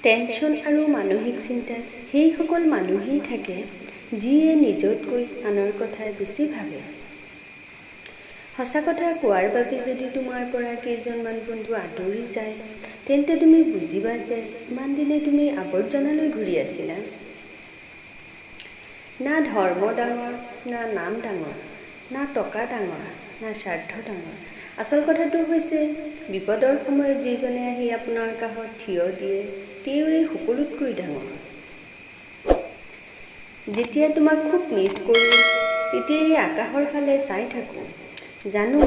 Tension আৰু মানসিক চিন্তাত সেইসকল মানুহেই থাকে যিয়ে নিজতকৈ আনৰ কথা বেছি ভাবে। সঁচা কথা কোৱাৰ বাবে যদি তোমাৰ পৰা কেইজনমান বন্ধু আঁতৰি যায়, তেন্তে তুমি বুজিবা যে ইমান দিনে তুমি আৱৰ্জনালৈ ঘূৰি আছিলা। না ধৰ্ম ডাঙৰ, না নাম ডাঙৰ, না টকা ডাঙৰ, না স্বাৰ্থ ডাঙৰ। আচল কথাটো হৈছে বিপদৰ সময়ত যিজনে আহি আপোনাৰ কাষত থিয় দিয়ে তেওঁৱেই সকলোতকৈ ডাঙৰ। যেতিয়া তোমাক খুব মিছ কৰোঁ, তেতিয়া এই আকাশৰ ফালে চাই থাকোঁ। জানো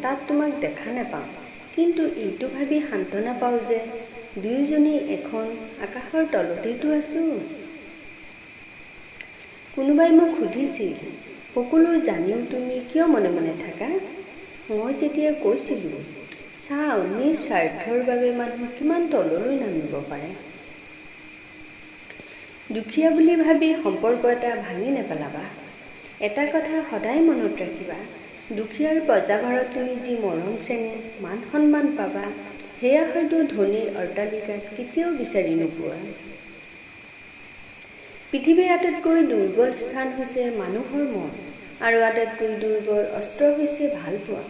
তাত তোমাক দেখা নাপাওঁ, কিন্তু এইটো ভাবি সান্তনা পাওঁ যে দুয়োজনী এখন আকাশৰ তলতেইতো আছোঁ। কোনোবাই মোক সুধিছিল, সকলো জানিও তুমি কিয় মনে মনে থাকা? মই তেতিয়া কৈছিলোঁ, চাওঁ নিজ স্বাৰ্থৰ বাবে মানুহ কিমান তললৈ নামিব পাৰে। দুখীয়া বুলি ভাবি সম্পৰ্ক এটা ভাঙি নেপেলাবা। এটা কথা সদায় মনত ৰাখিবা, দুখীয়াৰ প্ৰজাঘৰত তুমি যি মৰম চেনেহ মান সন্মান পাবা, সেয়া হয়তো ধনীৰ অট্টালিকাত কেতিয়াও বিচাৰি নোপোৱা। পৃথিৱীৰ আটাইতকৈ দুৰ্বল স্থান হৈছে মানুহৰ মন, আৰু আটাইতকৈ দুৰ্বল অস্ত্ৰ হৈছে ভালপোৱা।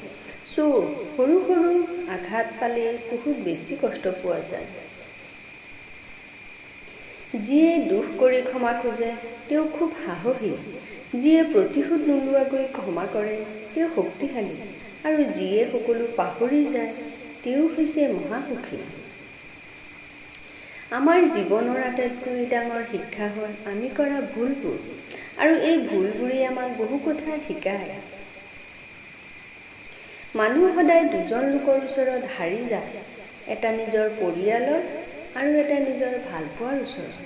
সৰু সৰু আঘাত পালে বহুত বেছি কষ্ট পোৱা যায়। যিয়ে দুখ কৰি ক্ষমা খোজে তেওঁ খুব সাহসী, যিয়ে প্ৰতিশোধ নোলোৱাকৈ ক্ষমা কৰে তেওঁ শক্তিশালী, আৰু যিয়ে সকলো পাহৰি যায় তেওঁ হৈছে মহাসুখী। আমাৰ জীৱনৰ আটাইতকৈ ডাঙৰ শিক্ষা হ'ল আমি কৰা ভুলবোৰ, আৰু এই ভুলবোৰে আমাক বহু কথা শিকায়। মানুহ সদায় দুজন লোকৰ ওচৰত হাৰি যায়, এটা নিজৰ পৰিয়ালৰ আৰু এটা নিজৰ ভালপোৱাৰ ওচৰত।